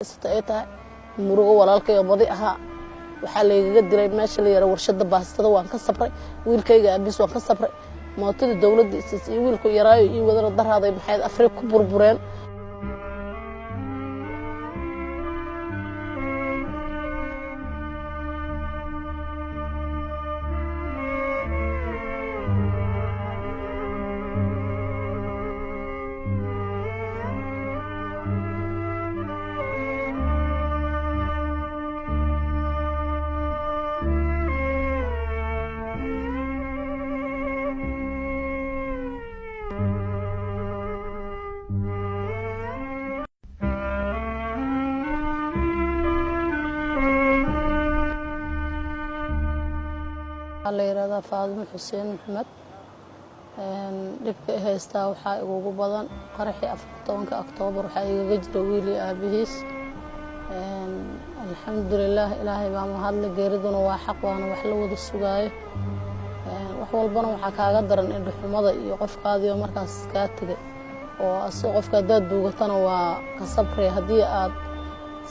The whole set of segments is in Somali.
haysata ay tahay murugo walaalkay madi aha waxa la iga diray meesha la yara warshada baastada waan ka sabray wiilkayga abis waan ka sabray mootada dawladda iyo wiilku yaraayo iyo wadana daraaday maxay Afrika ku burbureen الله يرضى فاطمة حسين محمد دبك هيستا وحا ugu badan qaraxii 14 Oktoobar waxa iga jira wiili aabihiis alxamdulillah ilaahay baa ma hadla geeriduna waa xaq waana wax la wada sugaayo wax walbana waxa kaaga daran in xukumada iyo qofkaadiyo markaas ka tagay oo asoo qofka dad duugatana waa ka sabray hadii aad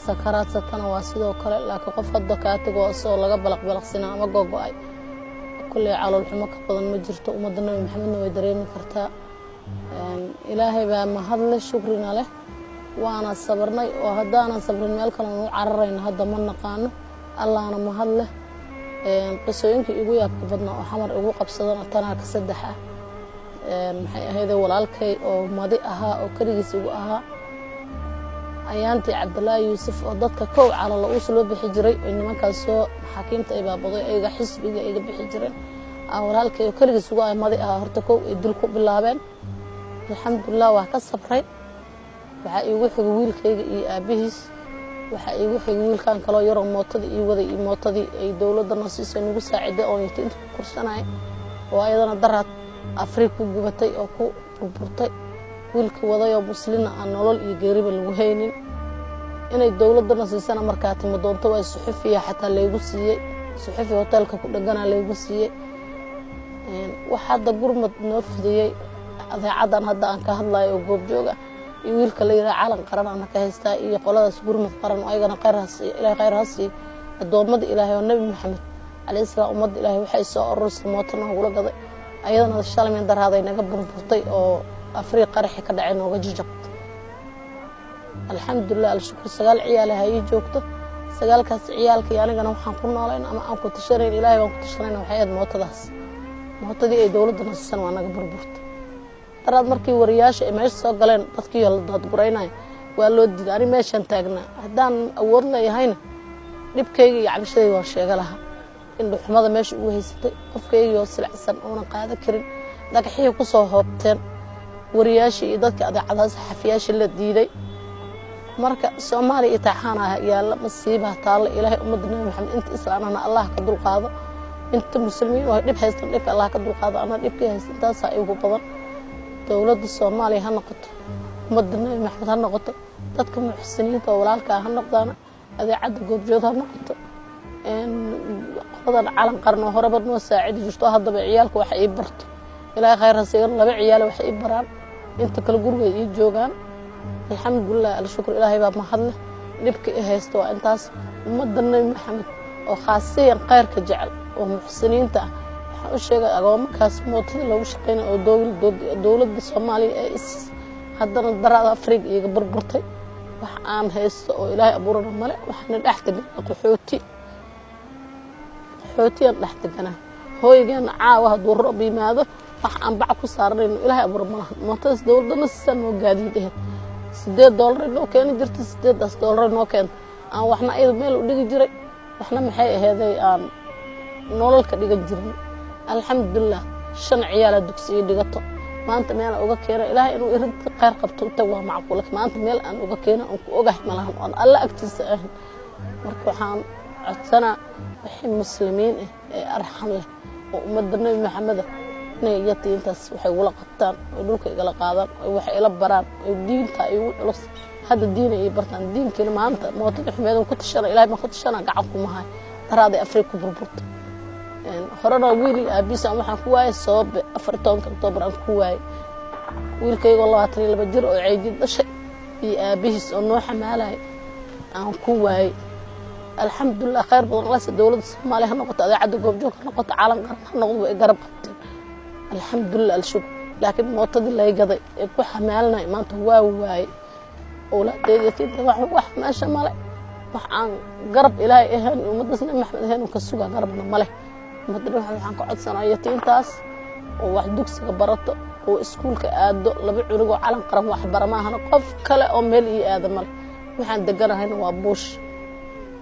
sakaraadtana waa sidoo kale laakiin qof hadda ka tago asoo laga balaqsina ama gogo'ay كل على الحمى كبدن ما جرت ومدنا محمد way dareemi kartaa ilaahay baa ma hadla shukrina leh waana sabarnay oo hadaana sabrin meel kale oo cararayna hadda ma naqaano allahna ma hadla qisooyinka igu yaabka badna oo xamar igu qabsadana tanaa ka saddex ah maxay ahayd walaalkay oo madi aha oo kaligiis igu aha ayaanti Cabdullaahi Yuusuf oo dadka koow cala la usoo bixi jiray oo nimankaas soo xakiimta ay baabaday ayaga xisbiga ay bixi jireen walaalkay kaligiis ugu madi ah horta koow ay dil ku bilaabeen alxamdulillah waa ka sabray waxa igu xigay wiilkayga iyo aabihiis waxa igu xigay wiilkan kale yar oo mootadii iyo waday iyo mootadii ay dawladda nasiisay nagu saaciday oo inta ku kursanay oo ayadana daraad Afrika ku gubatay oo ku burburtay wiilka wadayo muslina aan nolol iyo geeriba lagu haynin inay dawladda nasiisana markaa timo doonto way suxufiya xataa leegu siiyay suxufi hotelka ku dhagana leegu siiyay waxa hadda gurmad noo fidiyay adeecadan hadda aan ka hadlayo oo goob jooga iyo wiilka la yiraahdo calan qaran aan ka haystaa iyo qoladaas gurmad qaran oo ayagana khayraasi adoomada ilaahay oo nabi maxamed alayhi salaam umada ilaahay waxay soo urursan mootana ugu gaday ayadana shalay daraaday naga burburtay oo Afrika qaraxi ka dhacay nooga jijabtay alxamdulillah alshukr sagaal ciyaal ay joogto sagaalkaas ciyaalka anigana waxaan ku noolayn ama aan ku tashanay ilaahay waan ku tashanay waxay aad mootadii ay dawladda nasiisan waa naga burburtay daraad markii wariyaasha ay meesha soo galeen dadkii la dad guraynay waa loo diiday ani meeshan taagnaa hadaan awood leeyahayna dibkayga iyo cabashadayda waan sheega lahaa in xukumada meesha ugu haysatay qofkayga oo silacsan oo aan qaada karin dhagaxii ku soo hoobteen wariyaasha iyo dadka adeecadaha saxafiyaasha la diiday marka Soomaaliya itaxaana yaala masiiba taala ilaahay ummadna maxamed inta islaamana Allah ka dulqaado inta muslimiin oo dib haystaan dhibka Allah ka dulqaado ana dhibkii haystaas ay ugu badan dawladda Soomaaliya ha noqoto ummadna maxamed ha noqoto dadka muxsiniinta oo walaalka ha noqdaan adeecada goobjood ha noqoto qodan calan qarno horaba noo saacid jirto hadaba ciyaalku wax ay barto ilaahay khayr ha siiyo laba ciyaal wax ay baraan inta kala guriga ay joogaan alxamdulillah alshukr ilaahay baa ma hadla dibka haysto intaas ummadna maxamed oo khaasiyan khayrka jecel oo muxsiniinta waxa uu sheegay agoomahaas mootada lagu shaqeynay oo dawladda Soomaaliya ay haddana darada Afrika iga burburtay wax aan haysto oo ilaahay abuurana male waxna dhaxtay qaxootiyan dhaxtagana hooygan caawa haduu roob yimaado wax aan bac ku saarnay ilaahay abuur malaha mootadas dawladda nasiisan oo gaadiid $8 noo keen jirta $8 noo keen aan waxna ay meel u dhigi jiray waxna maxay aheeday aan nolol ka dhigan jirin alxamdulillah shan ciyaal dugsiga dhigato maanta meel uga keenay ilaahay inuu irid qeyr qabto inta waa macquul maanta meel aan uga keenay aan ku ogahay malahan oo alla agtiisa ah marka waxaan codsana wixii muslimiin ee arxam leh oo ummadda nabi maxamed inay yatiintaas waxay wala qabtaan oo dhulka igala qaadaan oo wax ila baraan oo diinta ay u culus hadda diin ay bartaan diinkeena maanta mootada xumeedan ku tashana ilaahay ma ku tashana gacan ku mahay daraaday Afrika burburta horana wiili aabisa waxaan ku waayay sabab 14 Oktoobar aan ku waayay wiilkayga 22 jir oo ceydid dhashay iyo aabihiis oo noo xamaalay aan ku waayay alxamdulilah khayr badan laas dowladda Soomaaliya noqoto adeecada goobjoog noqoto caalam qaran noqdo way garab qabteen alxamdulilah alshukr laakiin mootadii la gaday ee ku xamaalnay maanta waa waayay awlaadeedii tinta wax meesha male wax aan garab ilaahay ahaan ummadasna maxmed ahaan ka suga garabna male ummadna waxaan ka codsanayaa tintaas oo wax dugsiga barato oo iskuulka aado laba cunug oo calan qaran wax baramaahana qof kale oo meel ii aada male waxaan deganahayna waa buush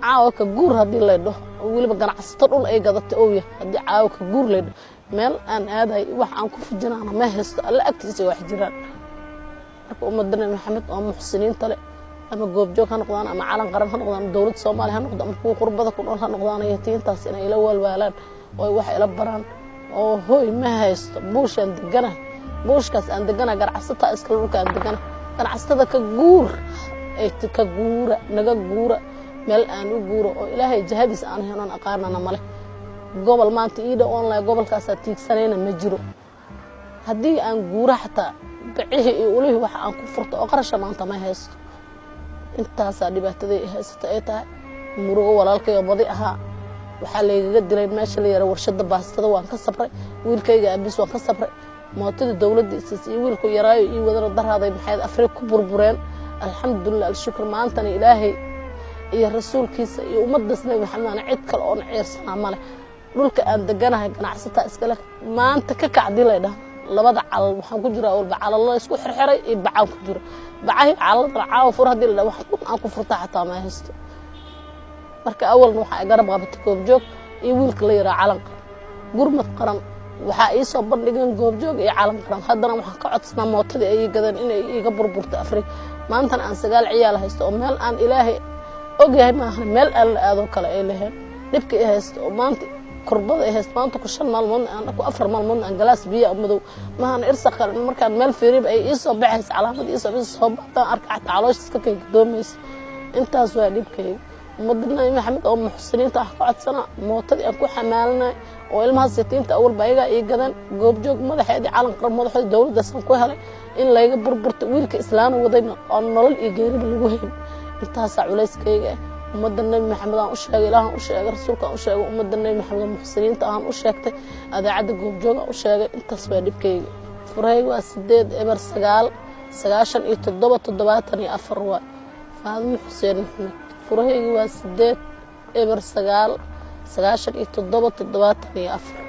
caawa ka guur haddii laydho weliba ganacsato dhul ay gadatay oo yahay haddii caawa ka guur laydho meel aan aaday wax aan ku fujinaana ma haysto alla agtiisa wax jiraan marka ummadna maxamed oo muxsiniinta leh ama goobjoog ha noqdaan ama calan qaran ha noqdaan dowladda Soomaaliya ha noqdaan ama kuwa qurbada ku nool ha noqdaan ay tiintaas inay ila walwaalaan oo wax ila baraan oo hooy ma haysto buushan degana buushkaas aan degana ganacsatada iska dhulka aan degana ganacsatada ka guur ay ka guura naga guura meel aan u guuro oo ilaahay jahadiis aan heelan aqaarnana male gobol maanta ida online gobolkaas tiigsanayna ma jiro haddii aan guura xataa bicihi iyo ulihii wax aan ku furto oo qarasha maanta ma haysto intaas dhibaatada ay haysto ay tahay murugo walaalkay oo badi ahaa waxa leeyaga dilay meesha la yara warshada baastada waan ka sabray wiilkayga abis waan ka sabray mootada dawladda iyo wiilku yaraayo iyo wadana daraaday maxay Afrika ku burbureen alxamdulilah alshukr maantana ilaahay iyo rasuulkiisa iyo ummadda Nabi Maxamed cid kale oo ciirsana male dhulka aan deganahay ganacsata iska leh maanta ka kacdi leedahay labada cal waxaan ku jiraa walba calalo isku xirxiray iyo bacaan ku jiro bacahi calada caaw fur hadii la wax aan ku furta xataa ma haysto marka awalna waxa ay garab qabtay goobjoog iyo wiilka la yaraa calan gurmad qaran waxa ay soo bandhigeen goobjoog iyo calan qaran haddana waxaan ka codsanaa mootadii ay gadan inay iga burburto Afrika maanta aan sagaal ciyaal haysto oo meel aan ilaahay ogahay ma aha meel aan la aado kale ay leeyahay dibka ay haysto oo maanta kurbada ay haysto maanta ku 5 maalmood aan ku 4 maalmood aan galaas biyo madow ma aan irsaqal markaan meel fiirib ay soo baxays calaamad soo baxda arkaa caloosh iska kay doomays intaas waa dibkay ummadna maxamed oo muxsiniinta ah ka codsana mootadii aan ku xamaalnay oo ilmaha sitiinta awal bayga ay gadan goobjoog madaxeedii calan qaran madaxda dawladda san ku helay in layga burburto wiilka islaana wadayna oo nolol iyo geeri lagu hayn intaas culayskayga ummadda Nabi Maxamed aan u sheegay ilaahan u sheegay rasuulka aan u sheegay ummadda Nabi Maxamed muxsiniinta aan u sheegtay adeecada goobjoog aan u sheegay intaas waa dibkayga furay waa 8 eber 9 97 74 waa Faadimo Xuseen Maxamed furay waa 8 eber 9 97 74